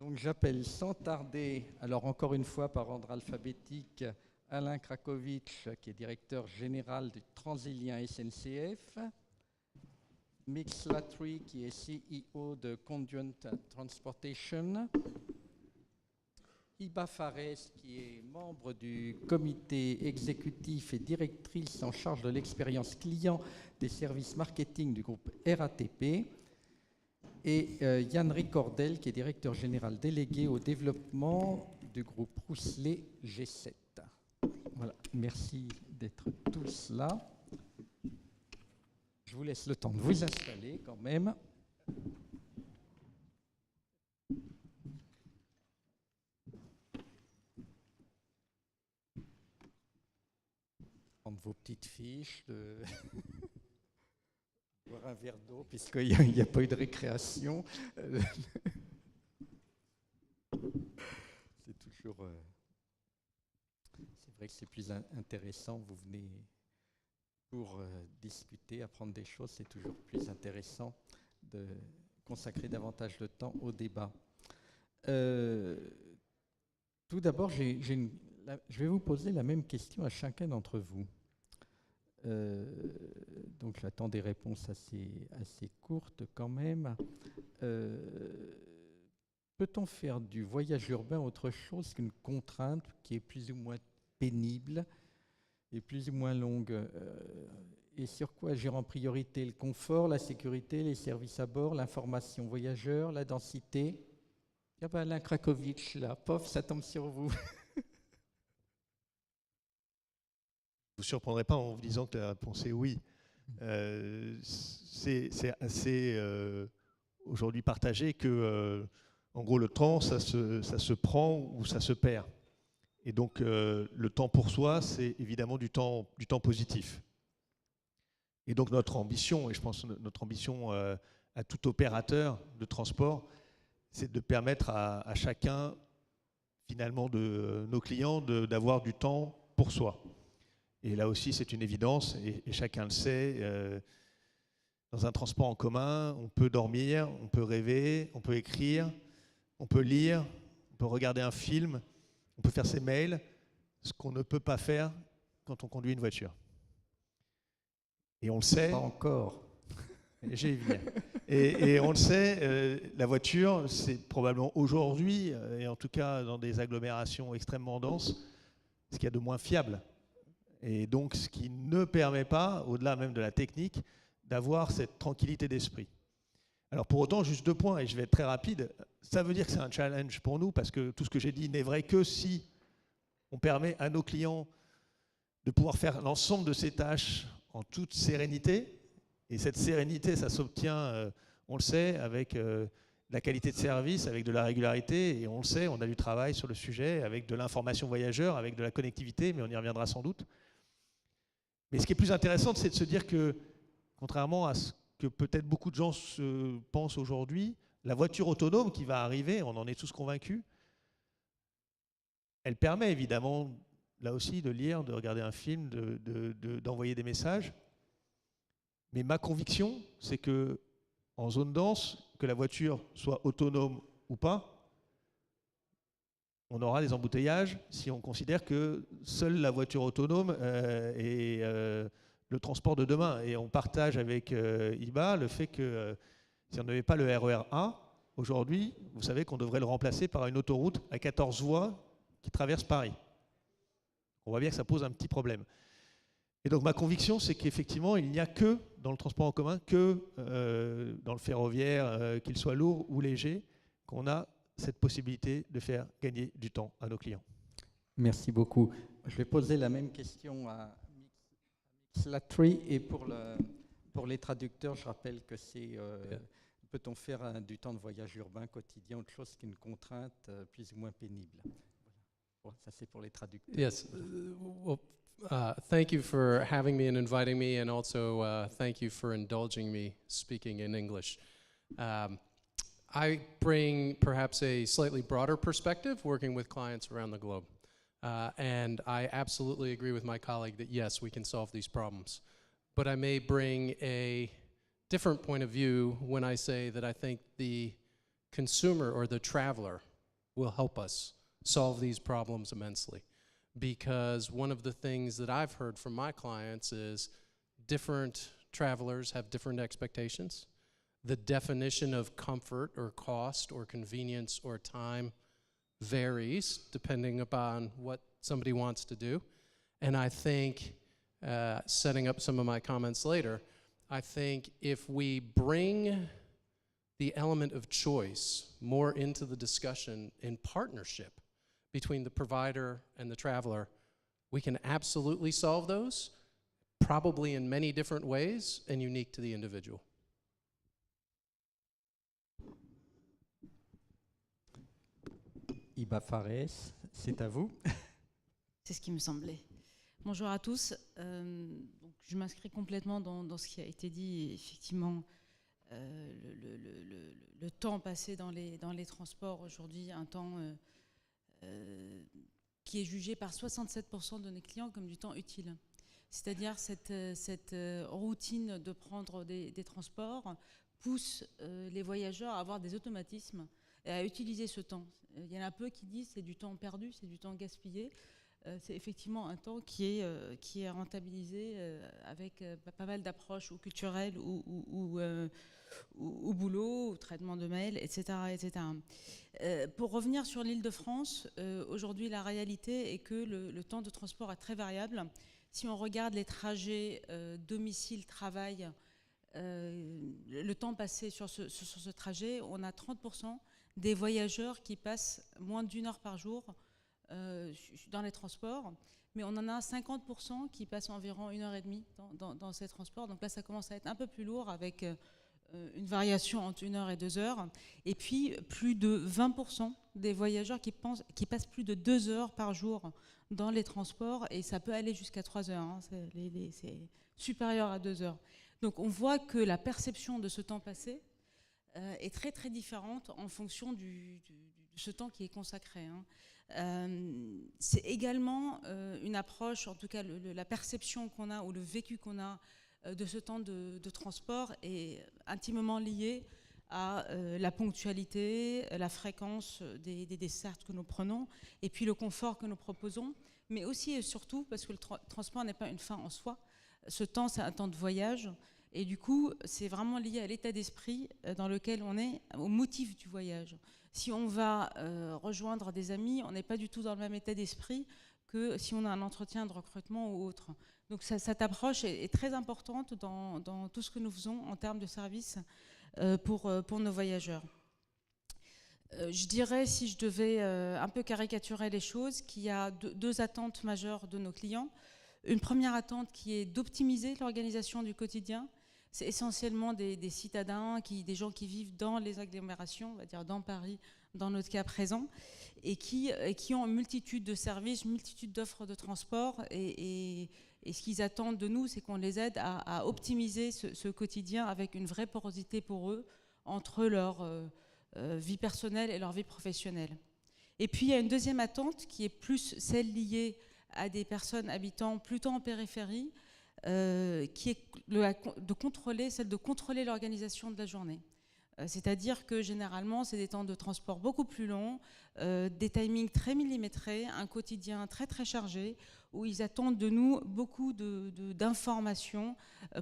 Donc j'appelle sans tarder, alors encore une fois par ordre alphabétique, Alain Krakovic, qui est directeur général du Transilien SNCF, Mick Slattery, qui est CEO de Conduent Transportation, Iba Fares, qui est membre du comité exécutif et directrice en charge de l'expérience client des services marketing du groupe RATP, et Yann Ricordel, qui est directeur général délégué au développement du groupe Rousselet G7. Voilà, merci d'être tous là. Je vous laisse le temps de vous installer quand même. Prendre vos petites fiches, boire un verre d'eau, puisqu'il n'y a pas eu de récréation. C'est toujours... C'est vrai que c'est plus intéressant, vous venez pour discuter, apprendre des choses, c'est toujours plus intéressant de consacrer davantage de temps au débat. Tout d'abord, je vais vous poser la même question à chacun d'entre vous. Donc j'attends des réponses assez courtes quand même. Peut-on faire du voyage urbain autre chose qu'une contrainte qui est plus ou moins pénible et plus ou moins longue, et sur quoi agir en priorité? Le confort, la sécurité, les services à bord, l'information voyageur, la densité? Il y a Alain Krakovic là, pof, ça tombe sur vous. Je ne vous surprendrai pas en vous disant que la réponse est oui. C'est assez aujourd'hui partagé que, en gros, le temps, ça se prend ou ça se perd. Et donc, le temps pour soi, c'est évidemment du temps positif. Et donc, notre ambition, et je pense notre ambition à tout opérateur de transport, c'est de permettre à chacun, finalement, de nos clients, d'avoir du temps pour soi. Et là aussi, c'est une évidence, et chacun le sait. Dans un transport en commun, on peut dormir, on peut rêver, on peut écrire, on peut lire, on peut regarder un film, on peut faire ses mails, ce qu'on ne peut pas faire quand on conduit une voiture. Et on le sait. Pas encore. J'y viens. Et on le sait, la voiture, c'est probablement aujourd'hui, et en tout cas dans des agglomérations extrêmement denses, ce qu'il y a de moins fiable. Et donc ce qui ne permet pas, au-delà même de la technique, d'avoir cette tranquillité d'esprit. Alors pour autant, juste 2 points, et je vais être très rapide, ça veut dire que c'est un challenge pour nous, parce que tout ce que j'ai dit n'est vrai que si on permet à nos clients de pouvoir faire l'ensemble de ces tâches en toute sérénité. Et cette sérénité, ça s'obtient, on le sait, avec la qualité de service, avec de la régularité, et on le sait, on a du travail sur le sujet, avec de l'information voyageur, avec de la connectivité, mais on y reviendra sans doute. Mais ce qui est plus intéressant, c'est de se dire que, contrairement à ce que peut-être beaucoup de gens pensent aujourd'hui, la voiture autonome qui va arriver, on en est tous convaincus, elle permet évidemment, là aussi, de lire, de regarder un film, d'envoyer des messages. Mais ma conviction, c'est que en zone dense, que la voiture soit autonome ou pas, on aura des embouteillages si on considère que seule la voiture autonome est le transport de demain. Et on partage avec Iba le fait que si on n'avait pas le RER A, aujourd'hui, vous savez qu'on devrait le remplacer par une autoroute à 14 voies qui traverse Paris. On voit bien que ça pose un petit problème. Et donc ma conviction, c'est qu'effectivement, il n'y a que dans le transport en commun, que dans le ferroviaire, qu'il soit lourd ou léger, qu'on a cette possibilité de faire gagner du temps à nos clients. Merci beaucoup. Je vais poser la même question à Mick Slattery, et pour les traducteurs, je rappelle que c'est peut-on faire du temps de voyage urbain quotidien autre chose qu'une contrainte plus ou moins pénible. Voilà. Ça c'est pour les traducteurs. Yes. Well, thank you for having me and inviting me, and also thank you for indulging me speaking in English. I bring perhaps a slightly broader perspective working with clients around the globe. And I absolutely agree with my colleague that yes, we can solve these problems. But I may bring a different point of view when I say that I think the consumer or the traveler will help us solve these problems immensely. Because one of the things that I've heard from my clients is different travelers have different expectations. The definition of comfort or cost or convenience or time varies depending upon what somebody wants to do. And I think, setting up some of my comments later, I think if we bring the element of choice more into the discussion in partnership between the provider and the traveler, we can absolutely solve those, probably in many different ways and unique to the individual. Iba Fares, c'est à vous. C'est ce qui me semblait. Bonjour à tous. Donc je m'inscris complètement dans ce qui a été dit. Effectivement, le temps passé dans les transports aujourd'hui, un temps qui est jugé par 67% de nos clients comme du temps utile. C'est-à-dire cette routine de prendre des transports pousse les voyageurs à avoir des automatismes et à utiliser ce temps. Il y en a peu qui disent c'est du temps perdu, c'est du temps gaspillé. C'est effectivement un temps qui est rentabilisé avec pas mal d'approches ou culturelles ou boulot, ou traitement de mail, etc. etc. Pour revenir sur l'Île-de-France, aujourd'hui la réalité est que le temps de transport est très variable. Si on regarde les trajets domicile-travail, le temps passé sur ce trajet, on a 30% des voyageurs qui passent moins d'1 heure par jour dans les transports, mais on en a 50% qui passent environ 1h30 dans ces transports. Donc là, ça commence à être un peu plus lourd avec une variation entre 1 heure et 2 heures. Et puis, plus de 20% des voyageurs qui passent plus de 2 heures par jour dans les transports, et ça peut aller jusqu'à 3 heures. Hein. C'est supérieur à 2 heures. Donc on voit que la perception de ce temps passé est très très différente en fonction de ce temps qui est consacré. Hein. C'est également une approche, en tout cas la perception qu'on a ou le vécu qu'on a de ce temps de transport est intimement liée à la ponctualité, la fréquence des dessertes que nous prenons et puis le confort que nous proposons, mais aussi et surtout parce que le transport n'est pas une fin en soi. Ce temps, c'est un temps de voyage. Et du coup, c'est vraiment lié à l'état d'esprit dans lequel on est, au motif du voyage. Si on va rejoindre des amis, on n'est pas du tout dans le même état d'esprit que si on a un entretien de recrutement ou autre. Donc cette approche est très importante dans tout ce que nous faisons en termes de services pour nos voyageurs. Je dirais, si je devais un peu caricaturer les choses, qu'il y a deux attentes majeures de nos clients. Une première attente qui est d'optimiser l'organisation du quotidien. C'est essentiellement des citadins, des gens qui vivent dans les agglomérations, on va dire dans Paris, dans notre cas présent, et qui ont une multitude de services, une multitude d'offres de transport. Et ce qu'ils attendent de nous, c'est qu'on les aide à optimiser ce quotidien avec une vraie porosité pour eux entre leur vie personnelle et leur vie professionnelle. Et puis il y a une deuxième attente qui est plus celle liée à des personnes habitant plutôt en périphérie, qui est celle de contrôler l'organisation de la journée. C'est-à-dire que généralement, c'est des temps de transport beaucoup plus longs, des timings très millimétrés, un quotidien très très chargé, où ils attendent de nous beaucoup d'informations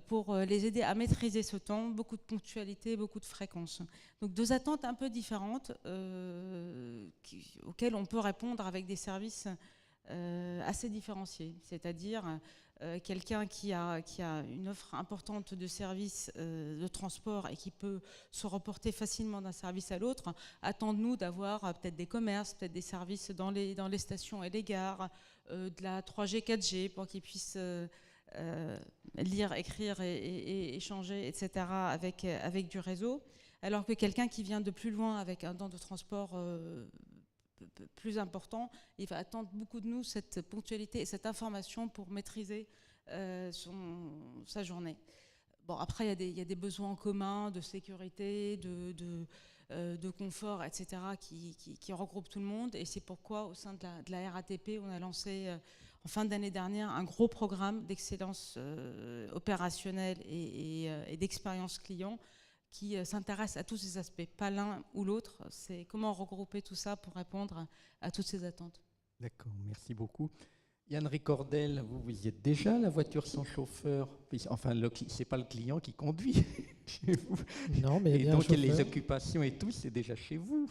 pour les aider à maîtriser ce temps, beaucoup de ponctualité, beaucoup de fréquence. Donc deux attentes un peu différentes auxquelles on peut répondre avec des services assez différenciés, c'est-à-dire quelqu'un qui a une offre importante de services de transport et qui peut se reporter facilement d'un service à l'autre, attend de nous d'avoir peut-être des commerces, peut-être des services dans les stations et les gares, de la 3G, 4G pour qu'ils puissent lire, écrire et échanger, etc. avec du réseau, alors que quelqu'un qui vient de plus loin avec un temps de transport plus important, il va attendre beaucoup de nous cette ponctualité et cette information pour maîtriser sa journée. Bon, après, il y a des besoins en commun de sécurité, de confort, etc., qui regroupent tout le monde. Et c'est pourquoi, au sein de la RATP, on a lancé en fin d'année dernière un gros programme d'excellence opérationnelle et d'expérience client qui s'intéresse à tous ces aspects, pas l'un ou l'autre. C'est comment regrouper tout ça pour répondre à toutes ces attentes. D'accord, merci beaucoup. Yann Ricordel, vous y êtes déjà, la voiture sans chauffeur? Enfin, ce n'est pas le client qui conduit chez vous. Non, mais il y a Et bien un donc, les chauffeur. occupations et tout, c'est déjà chez vous.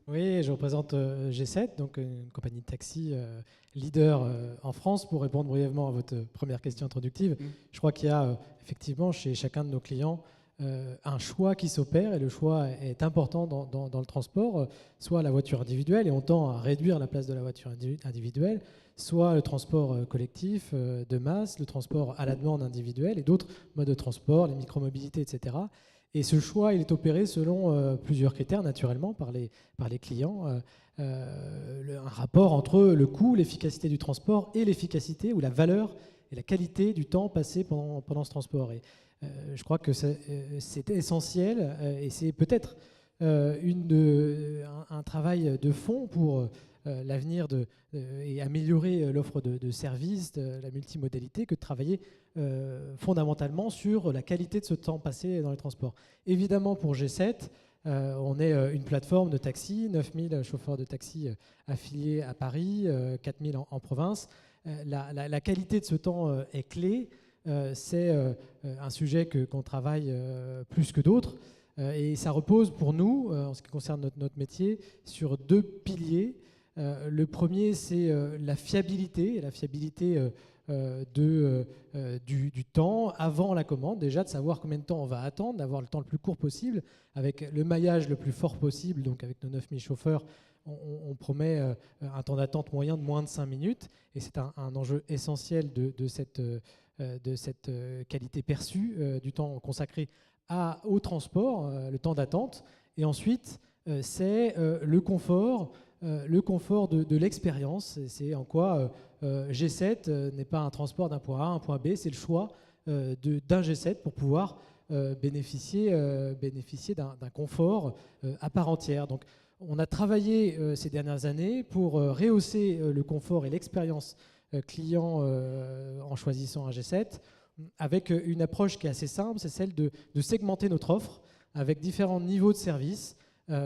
Oui, je représente G7, donc une compagnie de taxi leader en France. Pour répondre brièvement à votre première question introductive, je crois qu'il y a effectivement chez chacun de nos clients un choix qui s'opère, et le choix est important dans le transport, soit la voiture individuelle, et on tend à réduire la place de la voiture individuelle, soit le transport collectif de masse, le transport à la demande individuelle et d'autres modes de transport, les micromobilités, etc. Et ce choix, il est opéré selon plusieurs critères, naturellement, par les clients. Un rapport entre le coût, l'efficacité du transport et l'efficacité ou la valeur et la qualité du temps passé pendant ce transport. Et je crois que c'est essentiel et c'est peut-être un travail de fond pour l'avenir et améliorer l'offre de services, de la multimodalité, que de travailler fondamentalement sur la qualité de ce temps passé dans les transports. Évidemment, pour G7, on est une plateforme de taxi, 9000 chauffeurs de taxi affiliés à Paris, 4000 en province. La qualité de ce temps est clé. C'est un sujet qu'on travaille plus que d'autres. Et ça repose pour nous, en ce qui concerne notre métier, sur deux piliers. Le premier, c'est la fiabilité du temps avant la commande, déjà de savoir combien de temps on va attendre, d'avoir le temps le plus court possible, avec le maillage le plus fort possible. Donc avec nos 9000 chauffeurs, on promet un temps d'attente moyen de moins de 5 minutes, et c'est un enjeu essentiel de cette qualité perçue du temps consacré au transport, le temps d'attente. Et ensuite, c'est le confort de l'expérience. C'est en quoi G7 n'est pas un transport d'un point A à un point B, c'est le choix d'un G7 pour pouvoir bénéficier d'un confort à part entière. Donc, on a travaillé ces dernières années pour rehausser le confort et l'expérience client en choisissant un G7, avec une approche qui est assez simple, c'est celle de segmenter notre offre avec différents niveaux de service,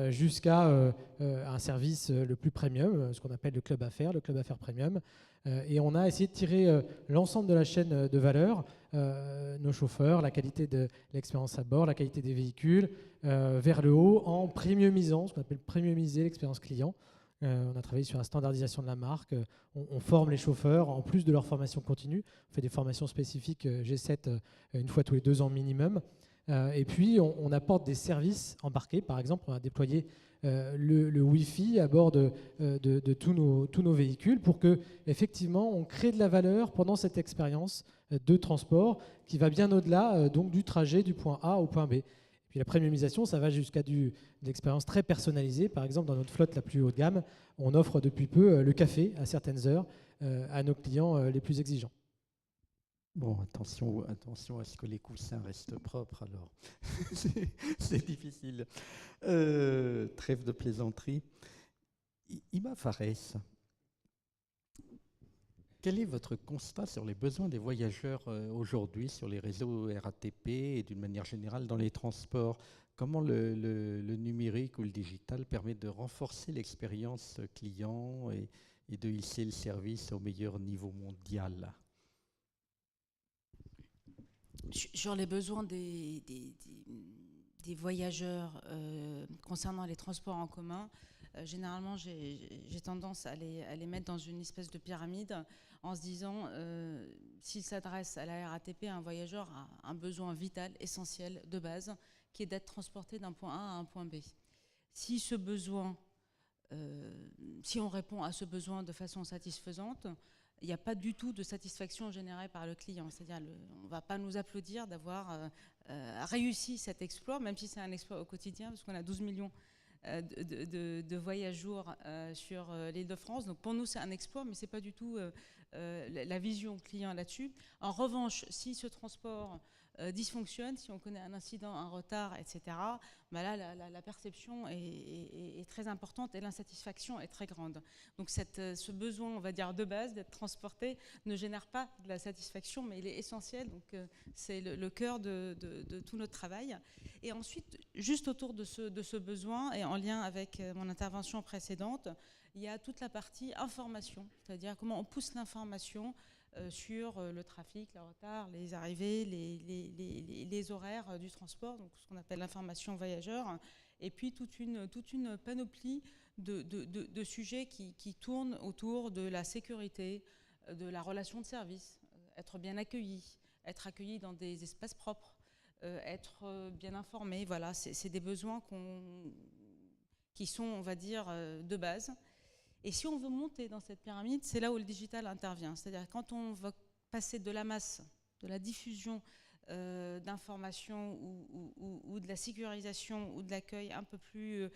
jusqu'à un service le plus premium, ce qu'on appelle le club affaires premium. Et on a essayé de tirer l'ensemble de la chaîne de valeur, nos chauffeurs, la qualité de l'expérience à bord, la qualité des véhicules, vers le haut, en premiumisant, ce qu'on appelle premiumiser l'expérience client. On a travaillé sur la standardisation de la marque. On forme les chauffeurs, en plus de leur formation continue. On fait des formations spécifiques G7 une fois tous les 2 ans minimum. Et puis, on apporte des services embarqués. Par exemple, on a déployé le Wi-Fi à bord de tous nos véhicules pour que, effectivement, on crée de la valeur pendant cette expérience de transport qui va bien au-delà donc du trajet du point A au point B. Puis la premiumisation, ça va jusqu'à de l'expérience très personnalisée. Par exemple, dans notre flotte la plus haut de gamme, on offre depuis peu le café à certaines heures à nos clients les plus exigeants. Bon, attention à ce que les coussins restent propres, alors. C'est difficile. Trêve de plaisanterie. Ima Fares, quel est votre constat sur les besoins des voyageurs aujourd'hui sur les réseaux RATP et d'une manière générale dans les transports? Comment le numérique ou le digital permet de renforcer l'expérience client et de hisser le service au meilleur niveau mondial? Sur les besoins des voyageurs concernant les transports en commun, généralement j'ai tendance à les mettre dans une espèce de pyramide en se disant s'il s'adresse à la RATP, un voyageur a un besoin vital, essentiel, de base, qui est d'être transporté d'un point A à un point B. Si ce besoin, si on répond à ce besoin de façon satisfaisante, il n'y a pas du tout de satisfaction générée par le client. C'est-à-dire on ne va pas nous applaudir d'avoir réussi cet exploit, même si c'est un exploit au quotidien, parce qu'on a 12 millions de voyageurs sur l'Île-de-France. Donc pour nous, c'est un exploit, mais ce n'est pas du tout la vision client là-dessus. En revanche, si ce transport dysfonctionne, si on connaît un incident, un retard, etc., bah là, la perception est très importante et l'insatisfaction est très grande. Donc ce besoin, on va dire, de base d'être transporté ne génère pas de la satisfaction, mais il est essentiel. Donc c'est le cœur de tout notre travail. Et ensuite, juste autour de ce besoin, et en lien avec mon intervention précédente, il y a toute la partie information, c'est-à-dire comment on pousse l'information sur le trafic, le retard, les arrivées, les horaires du transport, donc ce qu'on appelle l'information voyageur, et puis toute une panoplie de sujets qui tournent autour de la sécurité, de la relation de service, être bien accueilli dans des espaces propres, être bien informé. Voilà, c'est des besoins qui sont, on va dire, de base. Et si on veut monter dans cette pyramide, c'est là où le digital intervient. C'est-à-dire quand on veut passer de la masse, de la diffusion d'informations ou de la sécurisation ou de l'accueil un peu plus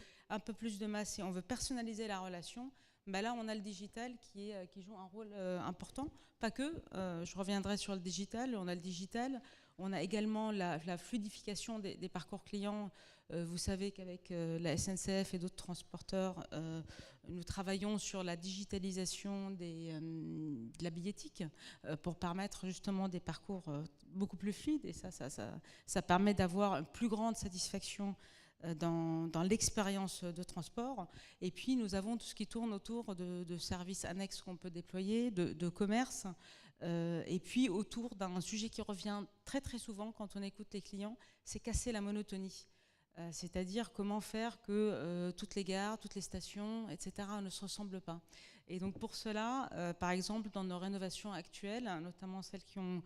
de masse, et on veut personnaliser la relation, ben là on a le digital qui joue un rôle important. Pas que, je reviendrai sur le digital, on a également la fluidification des parcours clients. Vous savez qu'avec la SNCF et d'autres transporteurs, nous travaillons sur la digitalisation de la billettique pour permettre justement des parcours beaucoup plus fluides. Et ça permet d'avoir une plus grande satisfaction dans l'expérience de transport. Et puis nous avons tout ce qui tourne autour de services annexes qu'on peut déployer, de commerce, et puis autour d'un sujet qui revient très très souvent quand on écoute les clients, c'est casser la monotonie. C'est-à-dire comment faire que toutes les gares, toutes les stations, etc. ne se ressemblent pas. Et donc pour cela, par exemple, dans nos rénovations actuelles, notamment celles qui ont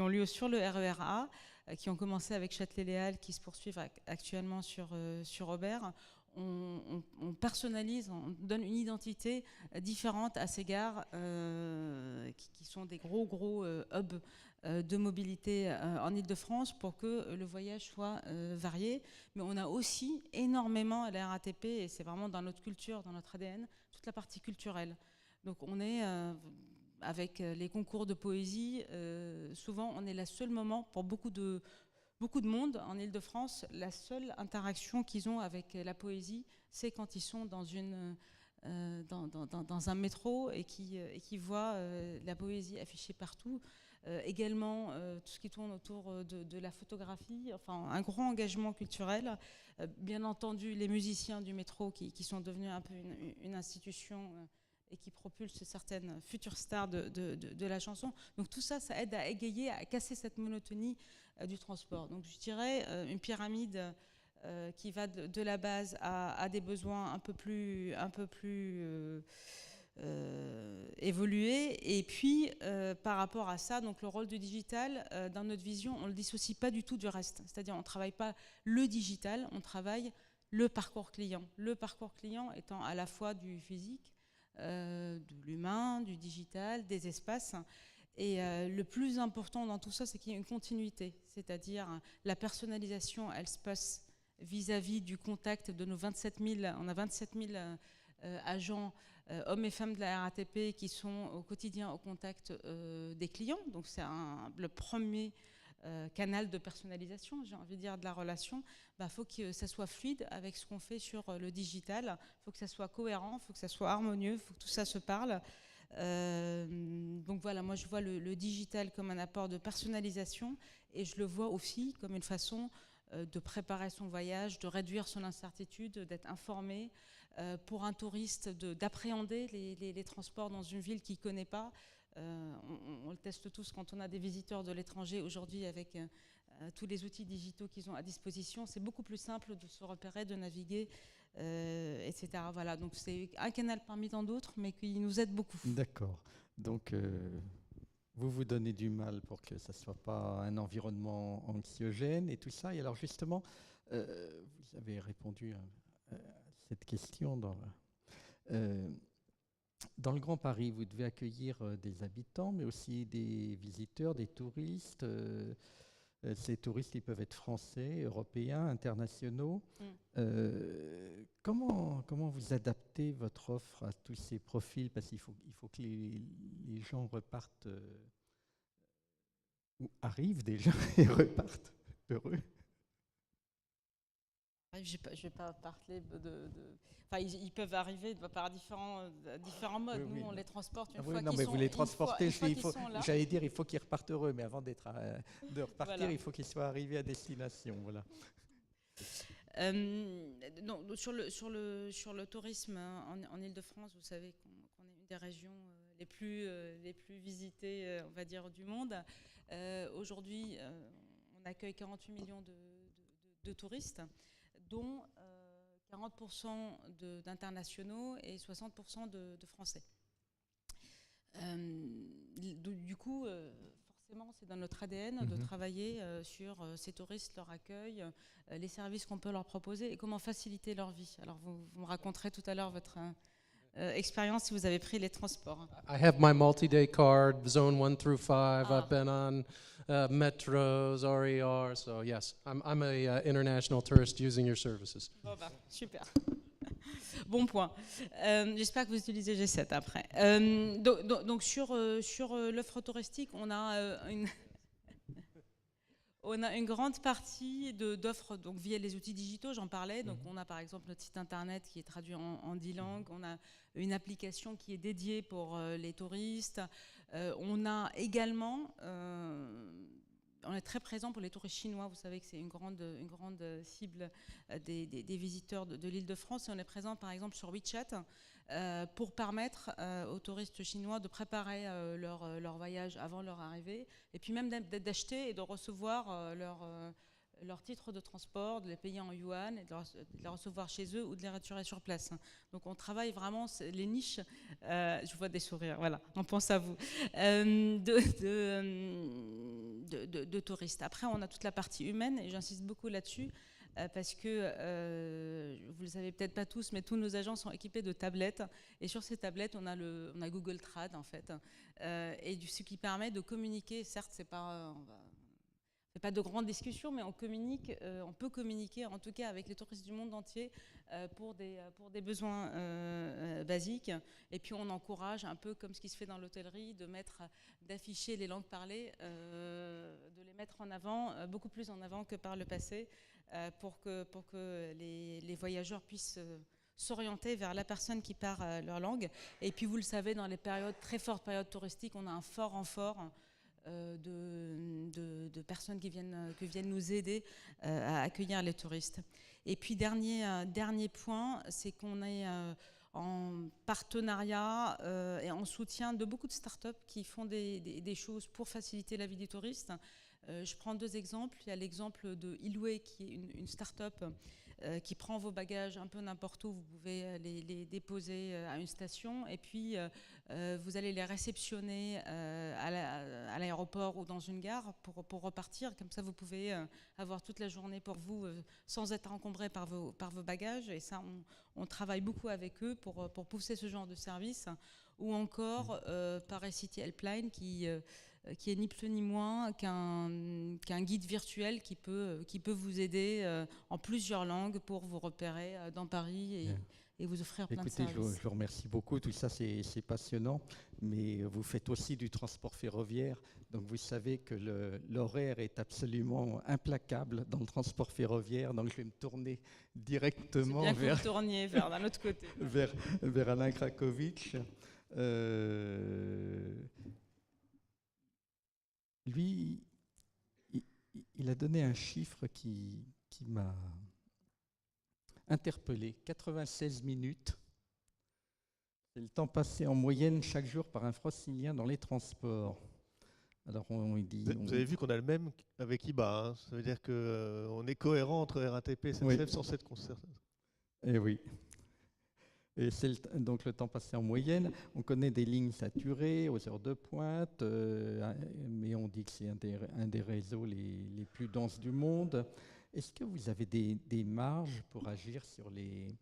lieu sur le RER A, qui ont commencé avec Châtelet-Léal, qui se poursuivent actuellement sur Aubert, on personnalise, on donne une identité différente à ces gares qui sont des gros hubs de mobilité en Ile-de-France pour que le voyage soit varié. Mais on a aussi énormément à la RATP, et c'est vraiment dans notre culture, dans notre ADN, toute la partie culturelle. Donc on est, avec les concours de poésie, souvent on est le seul moment pour beaucoup de monde en Ile-de-France, la seule interaction qu'ils ont avec la poésie, c'est quand ils sont dans un métro et qui voient la poésie affichée partout. Également, tout ce qui tourne autour de la photographie, enfin un gros engagement culturel. Bien entendu, les musiciens du métro qui sont devenus un peu une institution et qui propulsent certaines futures stars de la chanson. Donc tout ça, ça aide à égayer, à casser cette monotonie du transport. Donc je dirais une pyramide qui va de la base à des besoins un peu plus évoluer. Et puis, par rapport à ça, donc le rôle du digital, dans notre vision, on ne le dissocie pas du tout du reste. C'est-à-dire, on ne travaille pas le digital, on travaille le parcours client. Le parcours client étant à la fois du physique, de l'humain, du digital, des espaces. Et le plus important dans tout ça, c'est qu'il y a une continuité. C'est-à-dire, la personnalisation, elle se passe vis-à-vis du contact de nos 27 000, on a 27 000 agents, hommes et femmes de la RATP qui sont au quotidien au contact des clients. Donc c'est le premier canal de personnalisation, j'ai envie de dire, de la relation. Faut que ça soit fluide avec ce qu'on fait sur le digital. Il faut que ça soit cohérent, il faut que ça soit harmonieux, il faut que tout ça se parle. Donc voilà, moi je vois le digital comme un apport de personnalisation, et je le vois aussi comme une façon de préparer son voyage, de réduire son incertitude, d'être informé, pour un touriste d'appréhender les transports dans une ville qu'il ne connaît pas. On le teste tous quand on a des visiteurs de l'étranger aujourd'hui avec tous les outils digitaux qu'ils ont à disposition. C'est beaucoup plus simple de se repérer, de naviguer, etc. Voilà, donc c'est un canal parmi tant d'autres, mais qui nous aide beaucoup. D'accord. Donc, vous donnez du mal pour que ça ne soit pas un environnement anxiogène et tout ça. Et alors, justement, vous avez répondu à cette question dans le Grand Paris. Vous devez accueillir des habitants, mais aussi des visiteurs, des touristes. Ces touristes, ils peuvent être français, européens, internationaux. Comment vous adaptez votre offre à tous ces profils? Parce qu'il faut que les gens repartent, ou arrivent déjà et repartent heureux. Je ne vais pas parler Enfin, ils peuvent arriver par différents modes. Oui, Nous, on oui. les transporte une Ah fois oui, qu'ils non, sont mais vous les une fois- transportez, une fois qu'ils sont là. j'allais dire, il faut qu'ils repartent heureux, mais avant de repartir, Voilà. il faut qu'ils soient arrivés à destination. Voilà. Non, sur le tourisme en Île-de-France, vous savez qu'on est une des régions les plus visitées, on va dire, du monde. Aujourd'hui, on accueille 48 millions de touristes, dont 40% d'internationaux et 60% de Français. Du coup, forcément, c'est dans notre ADN de travailler sur ces touristes, leur accueil, les services qu'on peut leur proposer et comment faciliter leur vie. Alors, vous me raconterez tout à l'heure votre expérience si vous avez pris les transports. I have my multi-day card, zone 1 through 5. Ah. I've been on metros, RER. So yes, I'm a international tourist using your services. Bon, bah, super. Bon point. J'espère que vous utilisez G7 après. Donc sur l'offre touristique, on a une grande partie d'offres donc via les outils digitaux, j'en parlais. Donc on a par exemple notre site internet qui est traduit en 10 langues. On a une application qui est dédiée pour les touristes. On a également... on est très présent pour les touristes chinois. Vous savez que c'est une grande cible des visiteurs de l'Île-de-France. Et on est présent, par exemple, sur WeChat pour permettre aux touristes chinois de préparer leur voyage avant leur arrivée et puis même d'acheter et de recevoir leur titre de transport, de les payer en yuan, et de les recevoir chez eux ou de les retirer sur place. Donc on travaille vraiment les niches, je vois des sourires, voilà, on pense à vous, de touristes. Après, on a toute la partie humaine, et j'insiste beaucoup là-dessus, parce que, vous ne le savez peut-être pas tous, mais tous nos agents sont équipés de tablettes, et sur ces tablettes, on a Google Trad, en fait, et ce qui permet de communiquer. Certes, c'est pas de grandes discussions, mais on peut communiquer en tout cas avec les touristes du monde entier pour des besoins basiques. Et puis on encourage, un peu comme ce qui se fait dans l'hôtellerie, d'afficher les langues parlées, de les mettre en avant, beaucoup plus en avant que par le passé, pour que les voyageurs puissent s'orienter vers la personne qui parle leur langue. Et puis vous le savez, dans les très fortes périodes touristiques, on a un fort renfort de personnes qui viennent nous aider à accueillir les touristes. Et puis dernier point, c'est qu'on est en partenariat et en soutien de beaucoup de startups qui font des choses pour faciliter la vie des touristes. Je prends 2 exemples. Il y a l'exemple de Ilway, qui est une start-up qui prend vos bagages un peu n'importe où. Vous pouvez les déposer à une station et puis vous allez les réceptionner à l'aéroport ou dans une gare pour repartir. Comme ça, vous pouvez avoir toute la journée pour vous sans être encombré par vos bagages. Et ça, on travaille beaucoup avec eux pour pousser ce genre de service. Ou encore Paris City Helpline qui est ni plus ni moins qu'un guide virtuel qui peut vous aider en plusieurs langues pour vous repérer dans Paris et vous offrir plein de services. Écoutez, je vous remercie beaucoup. Tout ça, c'est passionnant. Mais vous faites aussi du transport ferroviaire. Donc, vous savez que l'horaire est absolument implacable dans le transport ferroviaire. Donc, je vais me tourner directement c'est bien que vous tourniez vers d'un autre côté. vers Alain Krakovic. Lui, il a donné un chiffre qui m'a interpellé. 96 minutes. C'est le temps passé en moyenne chaque jour par un Francilien dans les transports. Alors on dit... Vous avez vu qu'on a le même avec IBA. Hein. Ça veut dire qu'on est cohérent entre RATP et SNCF sans cette concertation. Eh oui. Et c'est donc le temps passé en moyenne. On connaît des lignes saturées aux heures de pointe, mais on dit que c'est un des réseaux les plus denses du monde. Est-ce que vous avez des marges pour agir sur les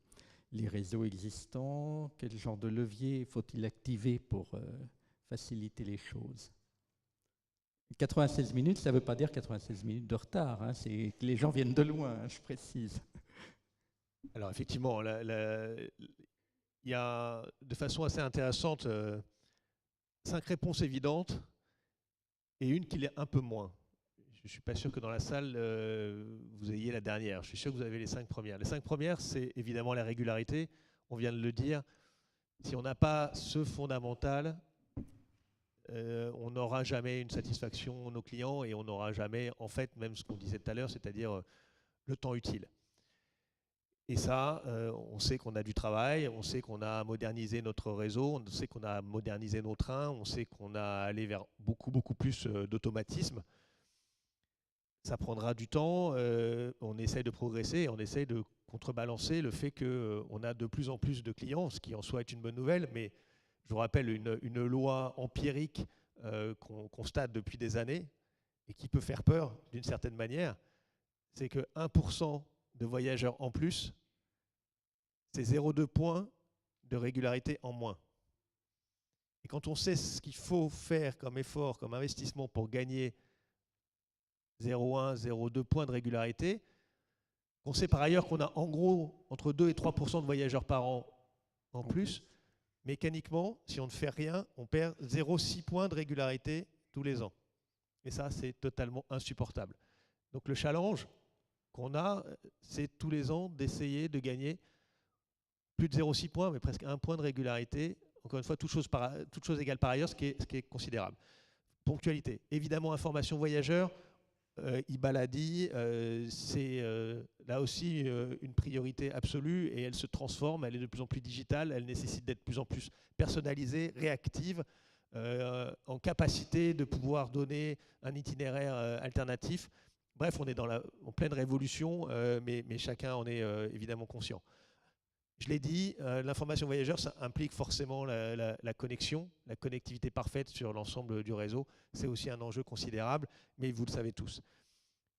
réseaux existants? Quel genre de levier faut-il activer pour faciliter les choses? 96 minutes, ça ne veut pas dire 96 minutes de retard. Hein, c'est que les gens viennent de loin, hein, je précise. Alors effectivement, il y a de façon assez intéressante 5 réponses évidentes et une qui l'est un peu moins. ne suis pas sûr que dans la salle, vous ayez la dernière. Je suis sûr que vous avez les 5 premières. Les 5 premières, c'est évidemment la régularité. On vient de le dire. Si on n'a pas ce fondamental, on n'aura jamais une satisfaction de nos clients et on n'aura jamais, en fait, même ce qu'on disait tout à l'heure, c'est-à-dire le temps utile. Et ça, on sait qu'on a du travail, on sait qu'on a modernisé notre réseau, on sait qu'on a modernisé nos trains, on sait qu'on a allé vers beaucoup, beaucoup plus d'automatisme. Ça prendra du temps, on essaye de progresser, on essaye de contrebalancer le fait qu'on a de plus en plus de clients, ce qui en soi est une bonne nouvelle, mais je vous rappelle une loi empirique qu'on constate depuis des années et qui peut faire peur d'une certaine manière, c'est que 1% de voyageurs en plus, c'est 0,2 points de régularité en moins. Et quand on sait ce qu'il faut faire comme effort, comme investissement pour gagner 0,1, 0,2 points de régularité, on sait par ailleurs qu'on a en gros entre 2 et 3% de voyageurs par an en plus, mécaniquement, si on ne fait rien, on perd 0,6 points de régularité tous les ans. Et ça, c'est totalement insupportable. Donc le challenge qu'on a, c'est tous les ans d'essayer de gagner plus de 0,6 points, mais presque 1 point de régularité. Encore une fois, toute chose égale par ailleurs, ce qui est considérable. Ponctualité. Évidemment, information voyageur, e-Baladi, c'est là aussi une priorité absolue et elle se transforme, elle est de plus en plus digitale, elle nécessite d'être de plus en plus personnalisée, réactive, en capacité de pouvoir donner un itinéraire alternatif. Bref, on est en pleine révolution, mais chacun en est évidemment conscient. Je l'ai dit, l'information voyageur, ça implique forcément la connexion, la connectivité parfaite sur l'ensemble du réseau. C'est aussi un enjeu considérable, mais vous le savez tous.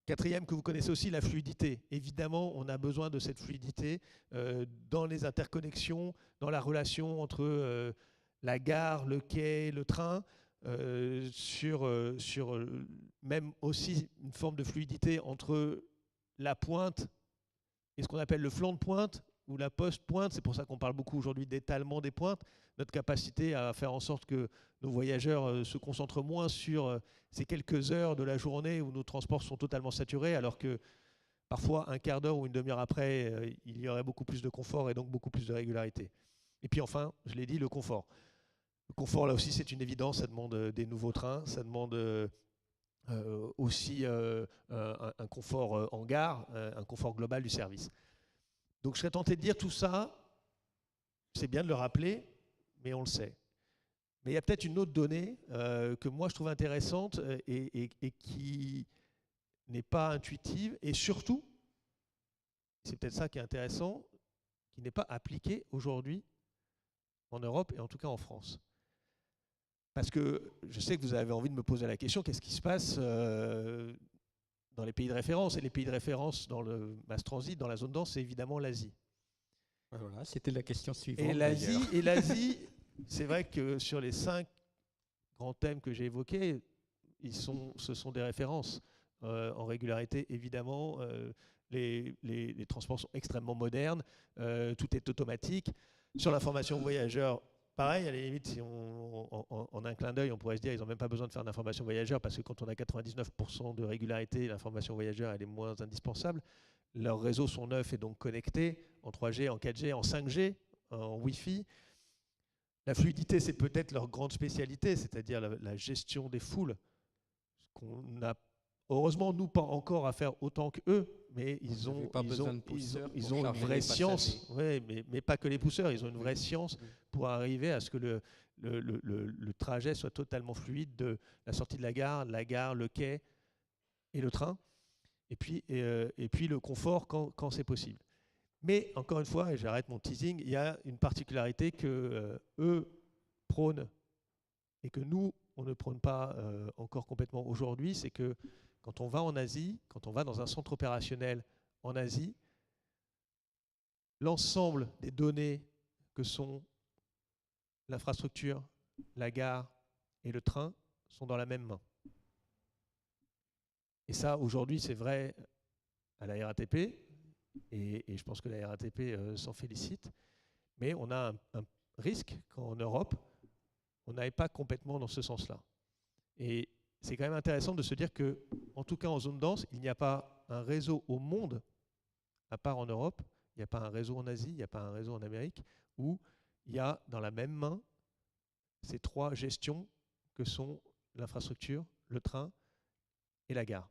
Quatrième, que vous connaissez aussi, la fluidité. Évidemment, on a besoin de cette fluidité dans les interconnexions, dans la relation entre la gare, le quai, le train, sur même aussi une forme de fluidité entre la pointe et ce qu'on appelle le flanc de pointe, ou la post-pointe, c'est pour ça qu'on parle beaucoup aujourd'hui d'étalement des pointes, notre capacité à faire en sorte que nos voyageurs se concentrent moins sur ces quelques heures de la journée où nos transports sont totalement saturés, alors que parfois un quart d'heure ou une demi-heure après, il y aurait beaucoup plus de confort et donc beaucoup plus de régularité. Et puis enfin, je l'ai dit, le confort. Le confort, là aussi, c'est une évidence, ça demande des nouveaux trains, ça demande aussi un confort en gare, un confort global du service. Donc je serais tenté de dire tout ça, c'est bien de le rappeler, mais on le sait. Mais il y a peut-être une autre donnée que moi je trouve intéressante et qui n'est pas intuitive, et surtout, c'est peut-être ça qui est intéressant, qui n'est pas appliquée aujourd'hui en Europe et en tout cas en France. Parce que je sais que vous avez envie de me poser la question, qu'est-ce qui se passe dans les pays de référence? Et les pays de référence dans le mass transit, dans la zone dense, c'est évidemment l'Asie. Voilà, c'était la question suivante. Et l'Asie, c'est vrai que sur les 5 grands thèmes que j'ai évoqués, ce sont des références. En régularité, évidemment, les transports sont extrêmement modernes, tout est automatique. Sur l'information voyageur, pareil, à la limite, si en un clin d'œil, on pourrait se dire qu'ils n'ont même pas besoin de faire d'information voyageur parce que quand on a 99% de régularité, l'information voyageur elle est moins indispensable. Leurs réseaux sont neufs et donc connectés en 3G, en 4G, en 5G, en Wi-Fi. La fluidité, c'est peut-être leur grande spécialité, c'est-à-dire la gestion des foules. Qu'on a, heureusement, nous, pas encore à faire autant qu'eux, mais ils ont une vraie science. Ouais, mais pas que les pousseurs, ils ont une vraie science pour arriver à ce que le trajet soit totalement fluide de la sortie de la gare, le quai et le train. Et puis le confort quand c'est possible. Mais encore une fois, et j'arrête mon teasing, il y a une particularité que eux prônent et que nous, on ne prône pas encore complètement aujourd'hui, c'est que quand on va en Asie, quand on va dans un centre opérationnel en Asie, l'ensemble des données que sont l'infrastructure, la gare et le train sont dans la même main. Et ça, aujourd'hui, c'est vrai à la RATP, et je pense que la RATP s'en félicite, mais on a un risque qu'en Europe, on n'aille pas complètement dans ce sens-là. Et c'est quand même intéressant de se dire que, en tout cas en zone dense, il n'y a pas un réseau au monde, à part en Europe, il n'y a pas un réseau en Asie, il n'y a pas un réseau en Amérique, où il y a dans la même main ces trois gestions que sont l'infrastructure, le train et la gare.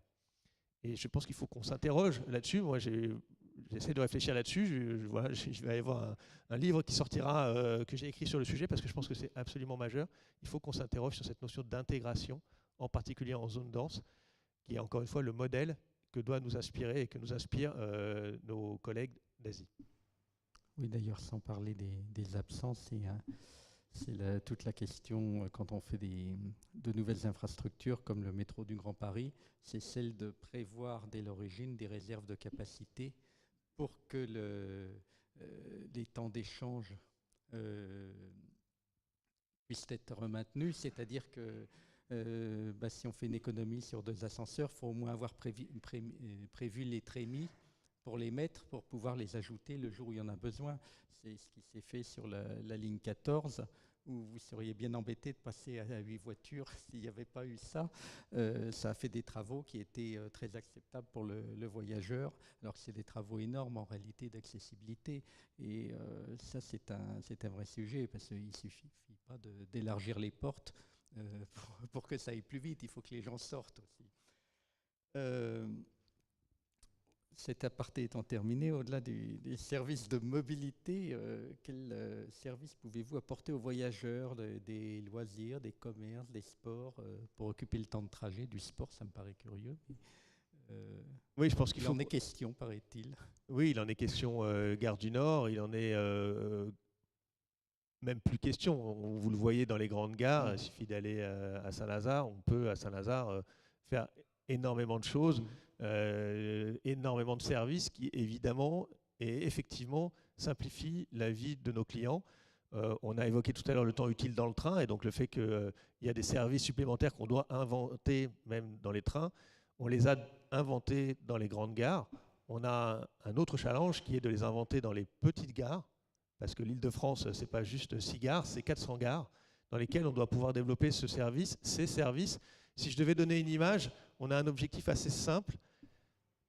Et je pense qu'il faut qu'on s'interroge là-dessus. Moi, j'essaie de réfléchir là-dessus. Voilà, je vais y avoir un livre qui sortira, que j'ai écrit sur le sujet, parce que je pense que c'est absolument majeur. Il faut qu'on s'interroge sur cette notion d'intégration, en particulier en zone dense, qui est encore une fois le modèle que doit nous inspirer et que nous inspirent nos collègues d'Asie. Oui, d'ailleurs, sans parler des absences, c'est toute la question quand on fait de nouvelles infrastructures comme le métro du Grand Paris, c'est celle de prévoir dès l'origine des réserves de capacité pour que les temps d'échange puissent être maintenus, c'est-à-dire que si on fait une économie sur 2 ascenseurs, il faut au moins avoir prévu les trémies pour les mettre, pour pouvoir les ajouter le jour où il y en a besoin. C'est ce qui s'est fait sur la ligne 14, où vous seriez bien embêté de passer à 8 voitures s'il n'y avait pas eu ça. Ça a fait des travaux qui étaient très acceptables pour le voyageur, alors que c'est des travaux énormes en réalité d'accessibilité. Et ça, c'est un vrai sujet, parce qu'il ne suffit pas d'élargir les portes pour que ça aille plus vite. Il faut que les gens sortent aussi. Cet aparté étant terminé, au-delà des services de mobilité, quels services pouvez-vous apporter aux voyageurs, des loisirs, des commerces, des sports, pour occuper le temps de trajet? Du sport, ça me paraît curieux. Mais, oui, je pense qu'il en est question, paraît-il. Oui, il en est question Gare du Nord, il en est même plus question. Vous le voyez dans les grandes gares, il suffit d'aller à Saint-Lazare. On peut à Saint-Lazare faire énormément de choses. Énormément de services qui, évidemment et effectivement, simplifient la vie de nos clients. On a évoqué tout à l'heure le temps utile dans le train, et donc le fait qu'il y a des services supplémentaires qu'on doit inventer même dans les trains. On les a inventés dans les grandes gares. On a un autre challenge qui est de les inventer dans les petites gares, parce que l'Île-de-France, ce n'est pas juste 6 gares, c'est 400 gares dans lesquelles on doit pouvoir développer ces services. Si je devais donner une image, on a un objectif assez simple,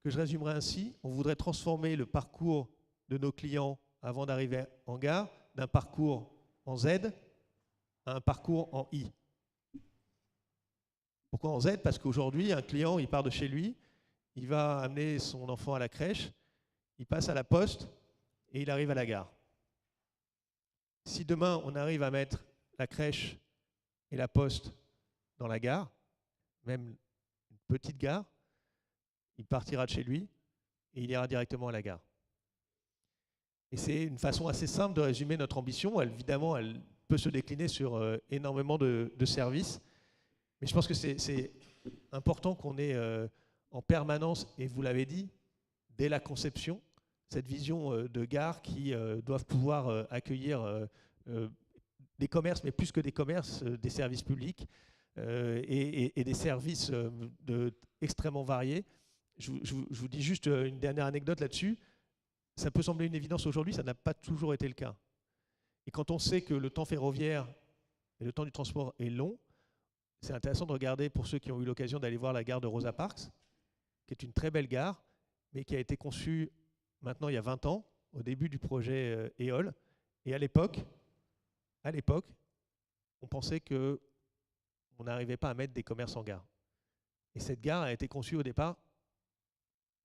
que je résumerai ainsi. On voudrait transformer le parcours de nos clients avant d'arriver en gare d'un parcours en Z à un parcours en I. Pourquoi en Z? Parce qu'aujourd'hui, un client, il part de chez lui, il va amener son enfant à la crèche, il passe à la poste et il arrive à la gare. Si demain, on arrive à mettre la crèche et la poste dans la gare, même une petite gare, il partira de chez lui et il ira directement à la gare. Et c'est une façon assez simple de résumer notre ambition. Évidemment, elle peut se décliner sur énormément de services. Mais je pense que c'est important qu'on ait en permanence, et vous l'avez dit, dès la conception, cette vision de gare qui doivent pouvoir accueillir des commerces, mais plus que des commerces, des services publics et des services extrêmement variés. Je vous dis juste une dernière anecdote là-dessus. Ça peut sembler une évidence aujourd'hui, ça n'a pas toujours été le cas. Et quand on sait que le temps ferroviaire et le temps du transport est long, c'est intéressant de regarder, pour ceux qui ont eu l'occasion d'aller voir la gare de Rosa Parks, qui est une très belle gare, mais qui a été conçue maintenant il y a 20 ans, au début du projet EOL. Et à l'époque, on pensait qu'on n'arrivait pas à mettre des commerces en gare. Et cette gare a été conçue au départ,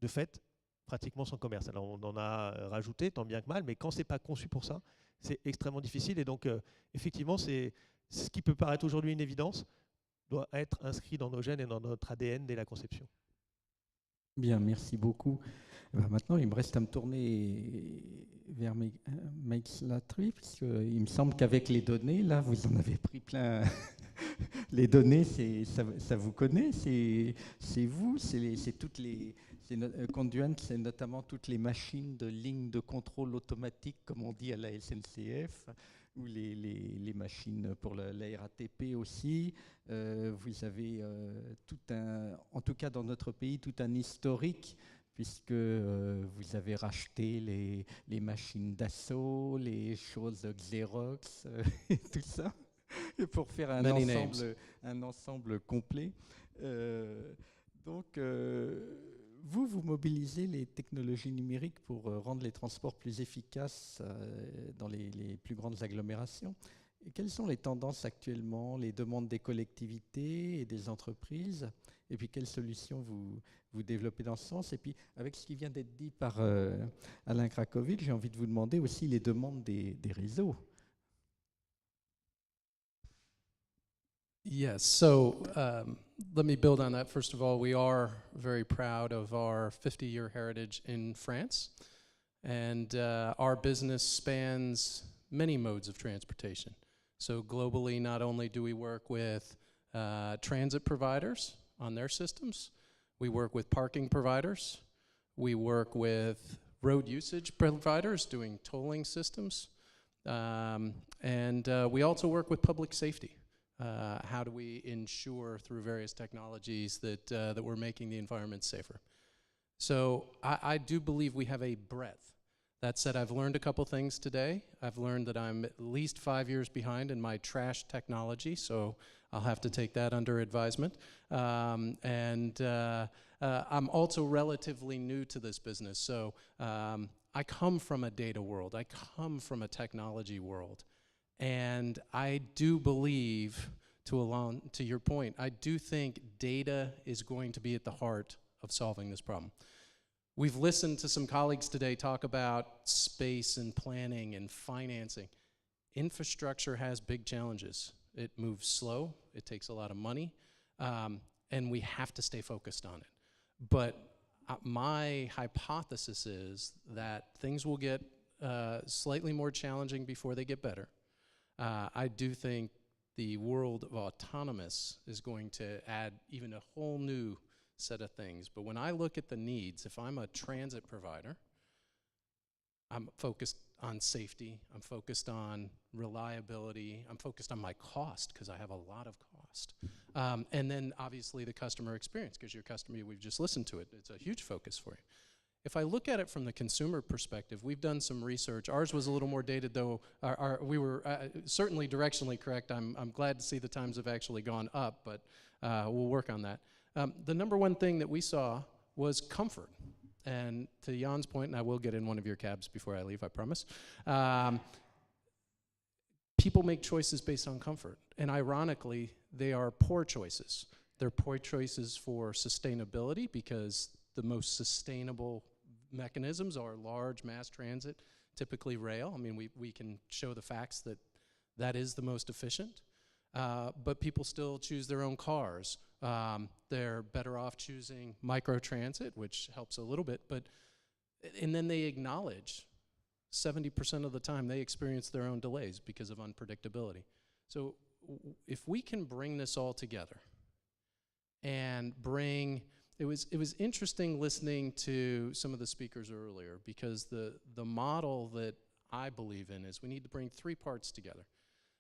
de fait, pratiquement sans commerce. Alors on en a rajouté, tant bien que mal, mais quand ce n'est pas conçu pour ça, c'est extrêmement difficile. Et donc, effectivement, c'est ce qui peut paraître aujourd'hui une évidence, doit être inscrit dans nos gènes et dans notre ADN dès la conception. Bien, merci beaucoup. Maintenant, il me reste à me tourner vers Mike Slattery, parce qu'il me semble qu'avec les données, là, vous en avez pris plein. Les données, ça vous connaît, c'est vous, c'est toutes les... Conduent, c'est notamment toutes les machines de ligne de contrôle automatique, comme on dit à la SNCF, ou les machines pour la RATP aussi. Vous avez en tout cas dans notre pays, tout un historique, puisque vous avez racheté les machines d'assaut, les choses Xerox, et tout ça, pour faire un ensemble complet. Donc, vous mobilisez les technologies numériques pour rendre les transports plus efficaces dans les plus grandes agglomérations. Et quelles sont les tendances actuellement, les demandes des collectivités et des entreprises? Et puis, quelles solutions vous développez dans ce sens? Et puis, avec ce qui vient d'être dit par Alain Cracoville, j'ai envie de vous demander aussi les demandes des réseaux. Yes, so let me build on that. First of all, we are very proud of our 50-year heritage in France. And our business spans many modes of transportation. So globally, not only do we work with transit providers on their systems, we work with parking providers, we work with road usage providers doing tolling systems, and we also work with public safety. How do we ensure through various technologies that we're making the environment safer? So I do believe we have a breadth. That said, I've learned a couple things today. I've learned that I'm at least 5 years behind in my trash technology, so I'll have to take that under advisement. And I'm also relatively new to this business, so I come from a data world. I come from a technology world. And I do believe, to your point, I do think data is going to be at the heart of solving this problem. We've listened to some colleagues today talk about space and planning and financing. Infrastructure has big challenges. It moves slow, it takes a lot of money, and we have to stay focused on it. But my hypothesis is that things will get slightly more challenging before they get better. I do think the world of autonomous is going to add even a whole new set of things. But when I look at the needs, if I'm a transit provider, I'm focused on safety, I'm focused on reliability, I'm focused on my cost because I have a lot of cost. And then obviously the customer experience, because your customer, we've just listened to it, it's a huge focus for you. If I look at it from the consumer perspective, we've done some research. Ours was a little more dated, though. We were certainly directionally correct. I'm glad to see the times have actually gone up, but we'll work on that. The number one thing that we saw was comfort. And to Jan's point, and I will get in one of your cabs before I leave, I promise, people make choices based on comfort. And ironically, they are poor choices. They're poor choices for sustainability because the most sustainable mechanisms are large mass transit, typically rail. I mean, we can show the facts that that is the most efficient, but people still choose their own cars. They're better off choosing microtransit, which helps a little bit, and then they acknowledge 70% of the time they experience their own delays because of unpredictability. So if we can bring this all together and it was interesting listening to some of the speakers earlier, because the model that I believe in is we need to bring three parts together.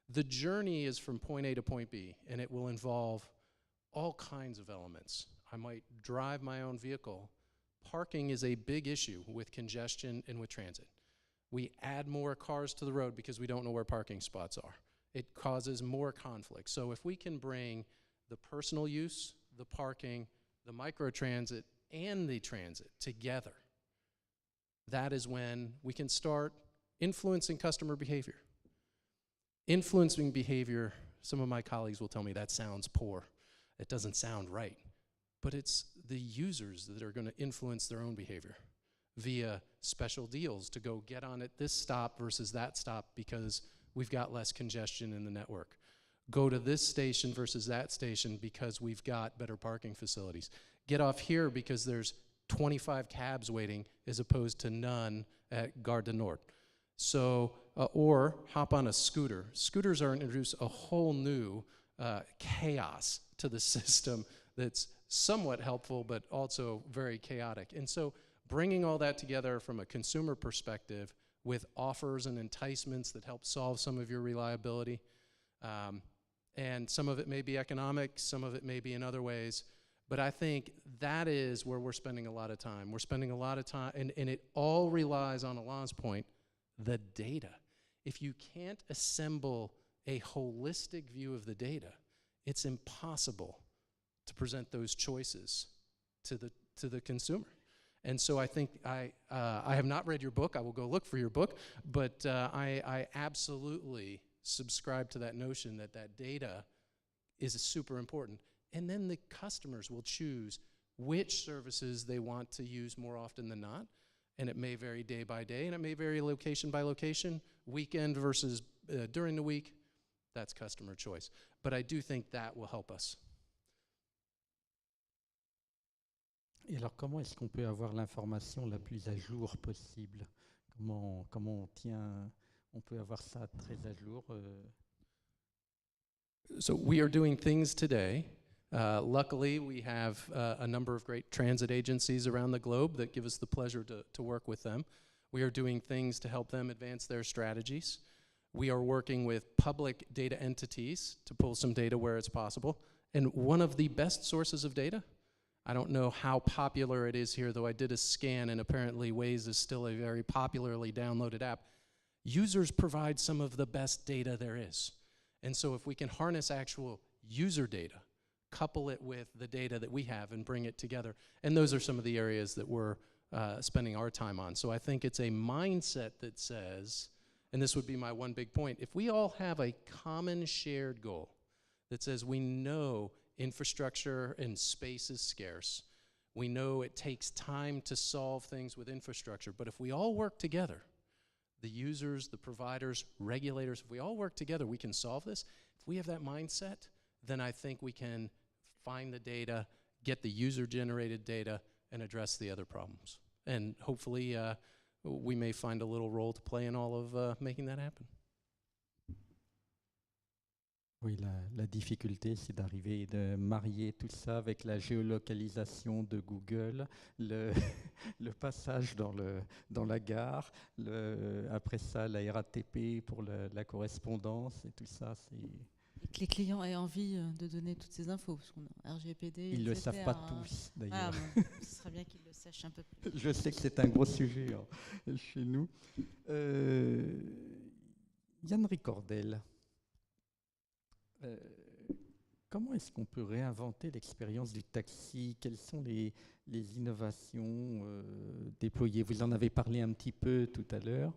The journey is from point A to point B, and it will involve all kinds of elements. I might drive my own vehicle. Parking is a big issue with congestion and with transit. We add more cars to the road because we don't know where parking spots are. It causes more conflict. So if we can bring the personal use, the parking, the microtransit, and the transit together, that is when we can start influencing customer behavior. Influencing behavior, some of my colleagues will tell me that sounds poor. It doesn't sound right. But it's the users that are going to influence their own behavior via special deals to go get on at this stop versus that stop because we've got less congestion in the network. Go to this station versus that station because we've got better parking facilities. Get off here because there's 25 cabs waiting as opposed to none at Gare du Nord. So, or hop on a scooter. Scooters are introduce a whole new chaos to the system that's somewhat helpful but also very chaotic. And so bringing all that together from a consumer perspective with offers and enticements that help solve some of your reliability, and some of it may be economic, some of it may be in other ways, but I think that is where we're spending a lot of time. We're spending a lot of time, and it all relies on Alain's point, the data. If you can't assemble a holistic view of the data, it's impossible to present those choices to the consumer. And so I think I have not read your book. I will go look for your book, but I absolutely subscribe to that notion that data is super important. And then the customers will choose which services they want to use more often than not. And it may vary day by day, and it may vary location by location, weekend versus during the week. That's customer choice. But I do think that will help us. Et alors, comment est-ce qu'on peut avoir l'information la plus à jour possible? Comment on peut avoir ça très à jour? So we are doing things today. Luckily, we have a number of great transit agencies around the globe that give us the pleasure to work with them. We are doing things to help them advance their strategies. We are working with public data entities to pull some data where it's possible. And one of the best sources of data, I don't know how popular it is here, though I did a scan, and apparently Waze is still a very popularly downloaded app. Users provide some of the best data there is. And so if we can harness actual user data, couple it with the data that we have and bring it together. And those are some of the areas that we're spending our time on. So I think it's a mindset that says, and this would be my one big point, if we all have a common shared goal that says we know infrastructure and space is scarce, we know it takes time to solve things with infrastructure, but if we all work together, the users, the providers, regulators, if we all work together, we can solve this. If we have that mindset, then I think we can find the data, get the user-generated data, and address the other problems. And hopefully, we may find a little role to play in all of making that happen. Oui, la difficulté, c'est d'arriver et de marier tout ça avec la géolocalisation de Google, le passage dans la gare, après ça, la RATP pour la correspondance et tout ça, c'est... Et que les clients aient envie de donner toutes ces infos, parce qu'on a RGPD, Ils ne le etc., savent pas tous, d'ailleurs. Ah, bon, ce serait bien qu'ils le sachent un peu plus. Je sais que c'est un gros sujet chez nous. Yann Ricordel, comment est-ce qu'on peut réinventer l'expérience du taxi? Quelles sont les innovations déployées? Vous en avez parlé un petit peu tout à l'heure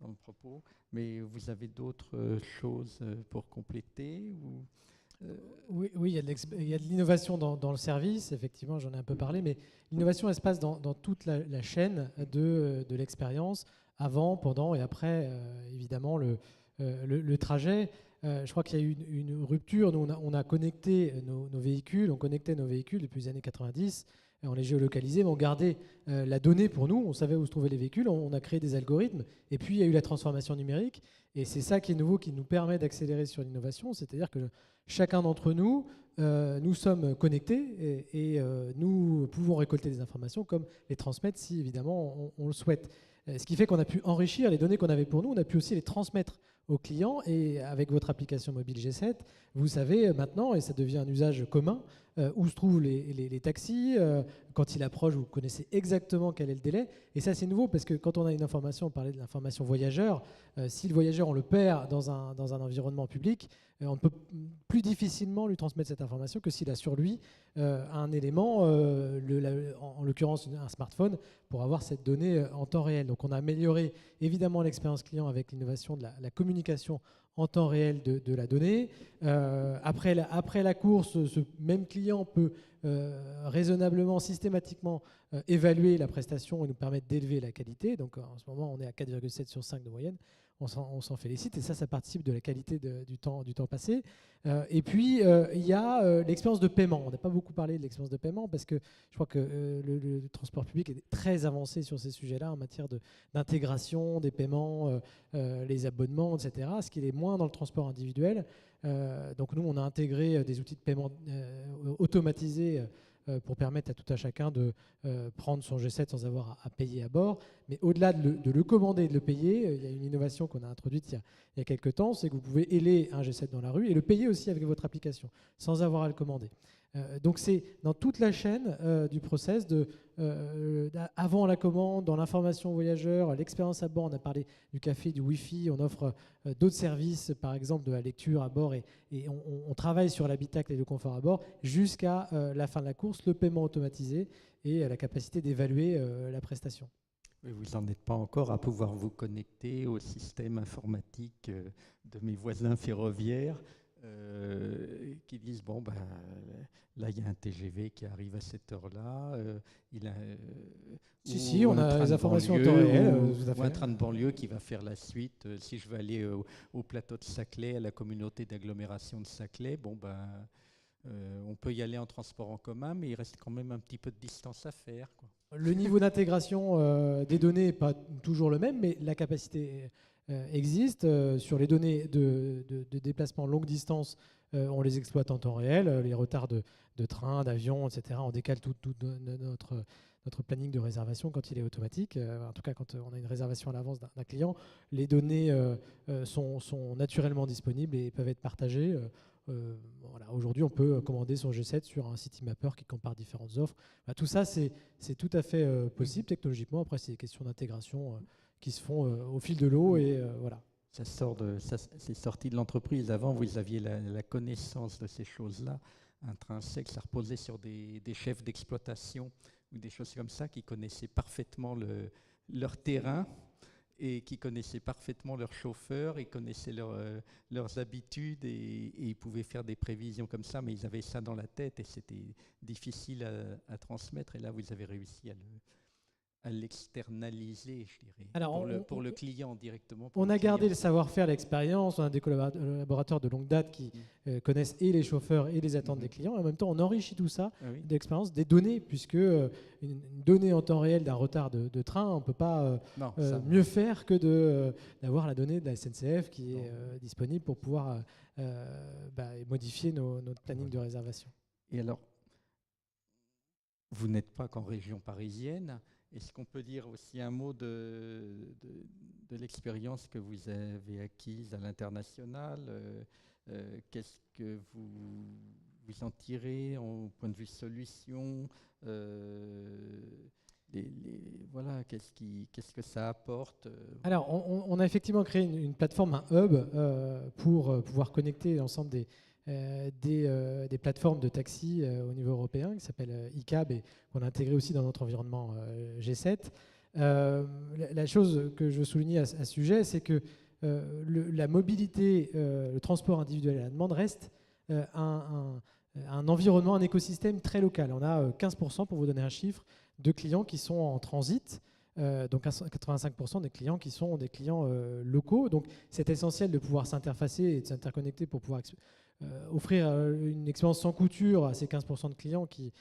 dans le propos, mais vous avez d'autres choses pour compléter ou Oui, il y a de l'innovation dans le service, effectivement, j'en ai un peu parlé, mais l'innovation, elle se passe dans toute la chaîne de l'expérience, avant, pendant et après, évidemment, le trajet. Je crois qu'il y a eu une rupture. Nous, on a connecté nos véhicules, on connectait nos véhicules depuis les années 90, on les géolocalisait, mais on gardait la donnée pour nous, on savait où se trouvaient les véhicules, on a créé des algorithmes, et puis il y a eu la transformation numérique, et c'est ça qui est nouveau, qui nous permet d'accélérer sur l'innovation, c'est-à-dire que chacun d'entre nous, nous sommes connectés, et nous pouvons récolter des informations, comme les transmettre si évidemment on le souhaite. Ce qui fait qu'on a pu enrichir les données qu'on avait pour nous, on a pu aussi les transmettre aux clients, et avec votre application mobile G7, vous savez maintenant, et ça devient un usage commun, où se trouvent les taxis, quand il approche, vous connaissez exactement quel est le délai, et ça c'est nouveau parce que quand on a une information, on parlait de l'information voyageur, si le voyageur on le perd dans un environnement public, on peut plus difficilement lui transmettre cette information que s'il a sur lui un élément, en l'occurrence un smartphone, pour avoir cette donnée en temps réel. Donc on a amélioré évidemment l'expérience client avec l'innovation de la communication en temps réel de la donnée. Après la course, ce même client peut raisonnablement, systématiquement évaluer la prestation et nous permettre d'élever la qualité. Donc en ce moment, on est à 4,7 sur 5 de moyenne. On s'en félicite, et ça participe de la qualité du temps passé. Et puis, il y a l'expérience de paiement. On n'a pas beaucoup parlé de l'expérience de paiement parce que je crois que le transport public est très avancé sur ces sujets-là en matière d'intégration des paiements, les abonnements, etc., ce qui est moins dans le transport individuel. Donc nous, on a intégré des outils de paiement automatisés pour permettre à tout à chacun de prendre son G7 sans avoir à payer à bord. Mais au-delà de le commander et de le payer, il y a une innovation qu'on a introduite il y a quelques temps, c'est que vous pouvez héler un G7 dans la rue et le payer aussi avec votre application, sans avoir à le commander. Donc c'est dans toute la chaîne du process, avant la commande, dans l'information voyageur, l'expérience à bord, on a parlé du café, du Wi-Fi, on offre d'autres services, par exemple de la lecture à bord, et on travaille sur l'habitacle et le confort à bord jusqu'à la fin de la course, le paiement automatisé et la capacité d'évaluer la prestation. Mais vous n'en êtes pas encore à pouvoir vous connecter au système informatique de mes voisins ferroviaires qui disent bon ben là il y a un TGV qui arrive à cette heure-là, Si, on a les informations en temps réel, tout à fait. Ou un train de banlieue qui va faire la suite. Si je veux aller au plateau de Saclay, à la communauté d'agglomération de Saclay, bon ben on peut y aller en transport en commun, mais il reste quand même un petit peu de distance à faire, quoi. Le niveau d'intégration des données n'est pas toujours le même, mais la capacité existe. Sur les données de déplacement longue distance, on les exploite en temps réel. Les retards de train, d'avion, etc., on décale tout notre planning de réservation quand il est automatique. En tout cas, quand on a une réservation à l'avance d'un client, les données sont naturellement disponibles et peuvent être partagées. Voilà. Aujourd'hui, on peut commander son G7 sur un Citymapper qui compare différentes offres. Tout ça, c'est tout à fait possible technologiquement. Après, c'est des questions d'intégration qui se font au fil de l'eau. Et voilà. C'est sorti de l'entreprise. Avant, vous aviez la connaissance de ces choses-là intrinsèques. Ça reposait sur des chefs d'exploitation ou des choses comme ça qui connaissaient parfaitement leur terrain et qui connaissaient parfaitement leurs chauffeurs, ils connaissaient leurs habitudes et ils pouvaient faire des prévisions comme ça, mais ils avaient ça dans la tête et c'était difficile à transmettre. Et là, vous avez réussi à l'externaliser, je dirais, Alors, pour le client directement. On a gardé le savoir-faire, l'expérience. On a des collaborateurs de longue date qui connaissent et les chauffeurs et les attentes des clients. Et en même temps, on enrichit tout ça d'expérience, des données, puisque une donnée en temps réel d'un retard de train, on ne peut pas mieux faire que d'avoir la donnée de la SNCF qui est disponible pour pouvoir modifier notre planning de réservation. Et alors, vous n'êtes pas qu'en région parisienne. Est-ce qu'on peut dire aussi un mot de l'expérience que vous avez acquise à l'international? Qu'est-ce que vous en tirez au point de vue solution? Voilà, qu'est-ce que ça apporte? Alors, on a effectivement créé une plateforme, un hub, pour pouvoir connecter l'ensemble des plateformes de taxi au niveau européen qui s'appelle ICAB et qu'on a intégré aussi dans notre environnement G7. La chose que je veux souligner à ce sujet, c'est que la mobilité, le transport individuel à la demande reste un environnement, un écosystème très local. On a 15%, pour vous donner un chiffre, de clients qui sont en transit. Donc 85% des clients qui sont des clients locaux. Donc c'est essentiel de pouvoir s'interfacer et de s'interconnecter pour pouvoir offrir une expérience sans couture à ces 15% de clients qui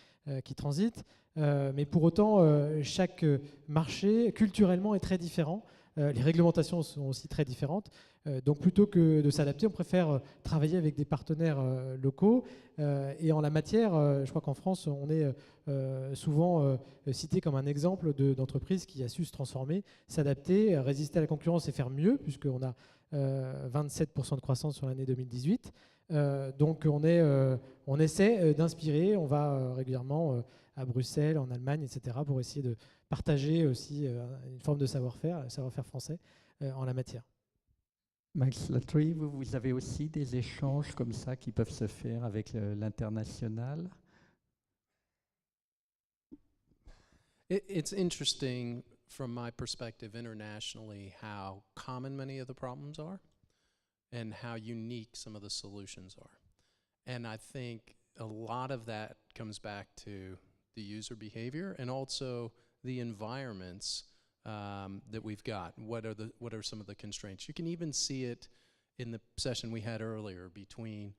transitent. Mais pour autant, chaque marché culturellement est très différent. Les réglementations sont aussi très différentes. Donc plutôt que de s'adapter, on préfère travailler avec des partenaires locaux. Et en la matière, je crois qu'en France, on est souvent cité comme un exemple d'entreprise qui a su se transformer, s'adapter, résister à la concurrence et faire mieux, puisqu'on a 27% de croissance sur l'année 2018. Donc on essaie d'inspirer, on va régulièrement à Bruxelles, en Allemagne, etc., pour essayer de partager aussi une forme de savoir-faire français en la matière. Max Latry, vous avez aussi des échanges comme ça qui peuvent se faire avec l'international? It's interesting from my perspective internationally how common many of the problems are and how unique some of the solutions are. And I think a lot of that comes back to the user behavior and also the environments that we've got. What are some of the constraints? You can even see it in the session we had earlier between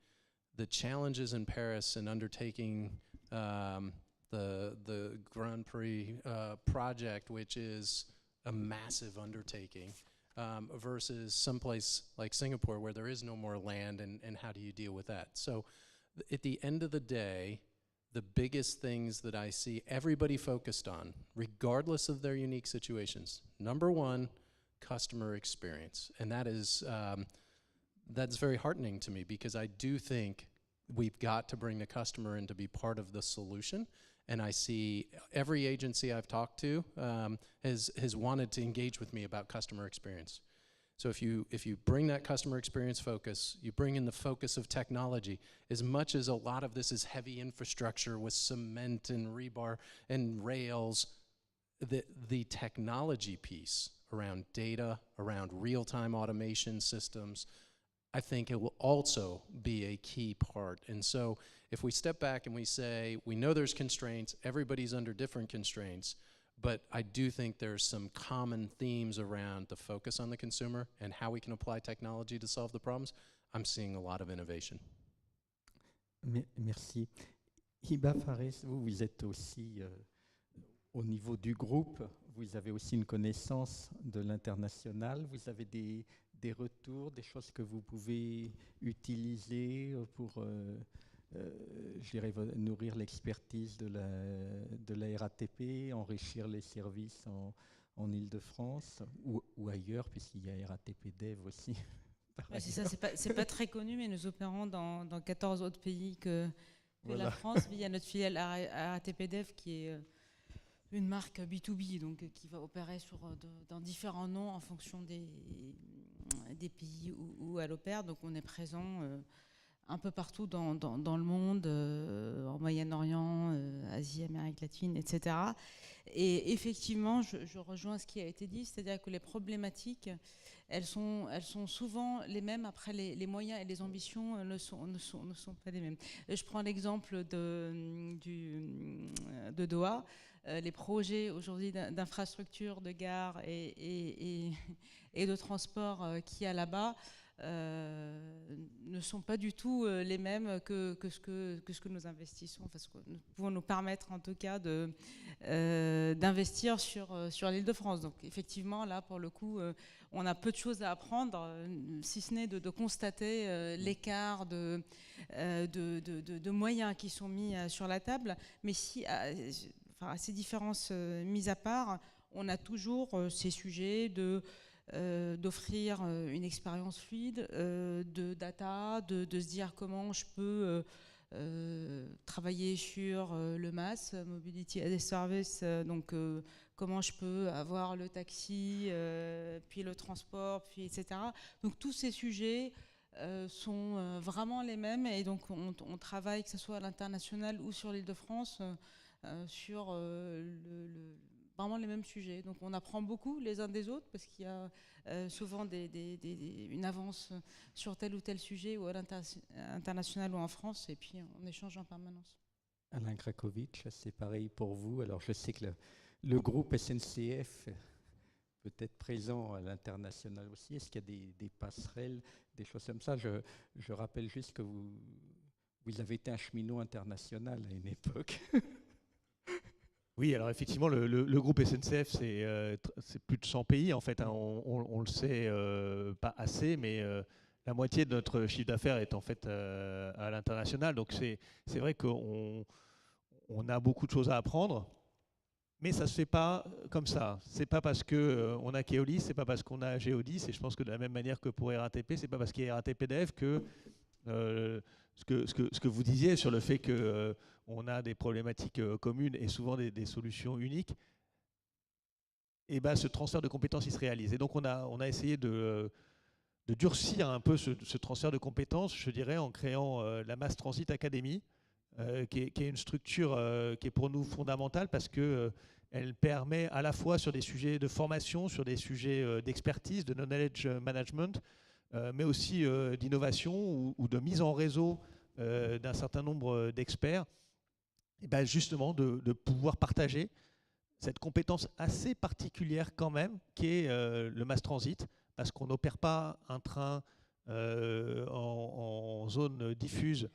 the challenges in Paris and undertaking the Grand Prix project, which is a massive undertaking, versus someplace like Singapore where there is no more land, and how do you deal with that? So at the end of the day, the biggest things that I see everybody focused on, regardless of their unique situations, number one, customer experience. And that is that's very heartening to me, because I do think we've got to bring the customer in to be part of the solution. And I see every agency I've talked to has wanted to engage with me about customer experience. So if you bring that customer experience focus, you bring in the focus of technology, as much as a lot of this is heavy infrastructure with cement and rebar and rails, the technology piece around data, around real-time automation systems, I think it will also be a key part. And so if we step back and we say, we know there's constraints, everybody's under different constraints, but I do think there's some common themes around the focus on the consumer and how we can apply technology to solve the problems. I'm seeing a lot of innovation. Merci. Hiba Fares, vous êtes aussi au niveau du groupe, vous avez aussi une connaissance de l'international, vous avez des retours, des choses que vous pouvez utiliser pour je dirais, nourrir l'expertise de la RATP, enrichir les services en Île-de-France ou ailleurs, puisqu'il y a RATP Dev aussi. Ouais, c'est ça, c'est pas très connu, mais nous opérons dans 14 autres pays que voilà. La France, via notre filiale RATP Dev, qui est une marque B2B, donc qui va opérer dans différents noms en fonction des pays où elle opère. Donc on est présent un peu partout dans le monde, en Moyen-Orient, Asie, Amérique latine, etc. Et effectivement, je rejoins ce qui a été dit, c'est-à-dire que les problématiques, elles sont souvent les mêmes. Après, les moyens et les ambitions ne sont pas les mêmes. Je prends l'exemple de Doha. Les projets aujourd'hui d'infrastructures, de gares et de transport qu'il y a là-bas, ne sont pas du tout les mêmes que ce que nous investissons, parce que nous pouvons nous permettre en tout cas d'investir sur l'Île-de-France. Donc effectivement, là pour le coup, on a peu de choses à apprendre, si ce n'est de constater l'écart de moyens qui sont mis sur la table. Mais à ces différences mises à part, on a toujours ces sujets d'offrir une expérience fluide, de data, de se dire comment je peux travailler sur le MaaS, Mobility as a Service, donc comment je peux avoir le taxi, puis le transport, puis etc. Donc tous ces sujets sont vraiment les mêmes, et donc on travaille, que ce soit à l'international ou sur l'Île-de-France, sur vraiment les mêmes sujets. Donc on apprend beaucoup les uns des autres, parce qu'il y a souvent une avance sur tel ou tel sujet, ou à l'international ou en France, et puis on échange en permanence. Alain Krakovic, c'est pareil pour vous. Alors je sais que le groupe SNCF peut être présent à l'international aussi. Est-ce qu'il y a des passerelles, des choses comme ça? Je rappelle juste que vous avez été un cheminot international à une époque. Oui, alors effectivement, le groupe SNCF, c'est plus de 100 pays, en fait. Hein, on le sait pas assez, mais la moitié de notre chiffre d'affaires est en fait à l'international. Donc c'est vrai qu'on a beaucoup de choses à apprendre, mais ça ne se fait pas comme ça. C'est pas parce qu'on a Keolis, c'est pas parce qu'on a Geodis, et je pense que de la même manière que pour RATP, c'est pas parce qu'il y a RATP Dev que ce que vous disiez sur le fait qu'on a des problématiques communes et souvent des solutions uniques, et ben, ce transfert de compétences il se réalise. Et donc on a essayé de durcir un peu ce transfert de compétences, je dirais, en créant la Mass Transit Academy, qui est une structure qui est pour nous fondamentale, parce qu'elle permet à la fois sur des sujets de formation, sur des sujets d'expertise, de knowledge management, mais aussi d'innovation ou de mise en réseau d'un certain nombre d'experts, et ben justement de pouvoir partager cette compétence assez particulière quand même, qui est le mass transit, parce qu'on n'opère pas un train en zone diffuse.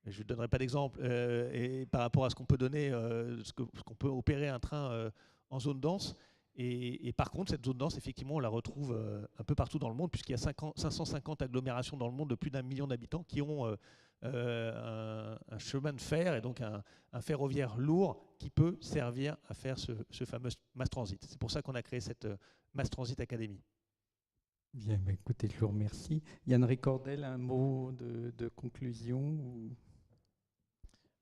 Je ne donnerai pas d'exemple, et par rapport à ce qu'on peut donner, ce qu'on peut opérer un train en zone dense. Et par contre, cette zone dense, effectivement, on la retrouve un peu partout dans le monde, puisqu'il y a 550 agglomérations dans le monde de plus d'1 million d'habitants qui ont un chemin de fer, et donc un ferroviaire lourd qui peut servir à faire ce fameux Mass Transit. C'est pour ça qu'on a créé cette Mass Transit Academy. Bien, bah écoutez, je vous remercie. Yann Ricordel, un mot de conclusion ou...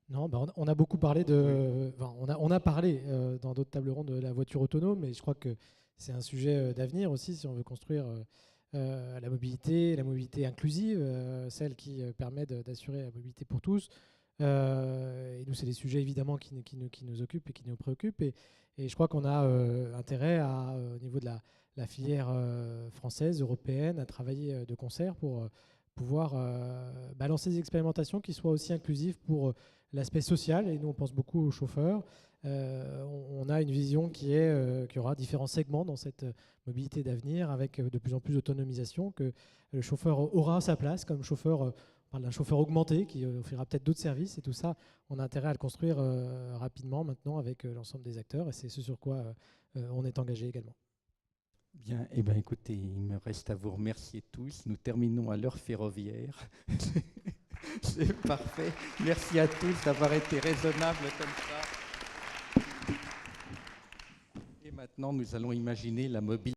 Non, on a beaucoup parlé de. Enfin, on a parlé dans d'autres tables rondes de la voiture autonome, mais je crois que c'est un sujet d'avenir aussi si on veut construire la mobilité inclusive, celle qui permet d'assurer la mobilité pour tous. Et nous, c'est des sujets évidemment qui nous occupent et qui nous préoccupent. Et je crois qu'on a intérêt au niveau de la filière française, européenne, à travailler de concert pour pouvoir balancer des expérimentations qui soient aussi inclusives pour l'aspect social. Et nous, on pense beaucoup aux chauffeurs. On a une vision qui est qu'il y aura différents segments dans cette mobilité d'avenir avec de plus en plus d'autonomisation, que le chauffeur aura sa place comme chauffeur. On parle d'un chauffeur augmenté qui offrira peut-être d'autres services, et tout ça, on a intérêt à le construire rapidement maintenant avec l'ensemble des acteurs, et c'est ce sur quoi on est engagé également. Bien, eh bien écoutez, il me reste à vous remercier tous. Nous terminons à l'heure ferroviaire. C'est parfait. Merci à tous d'avoir été raisonnables comme ça. Et maintenant, nous allons imaginer la mobilité.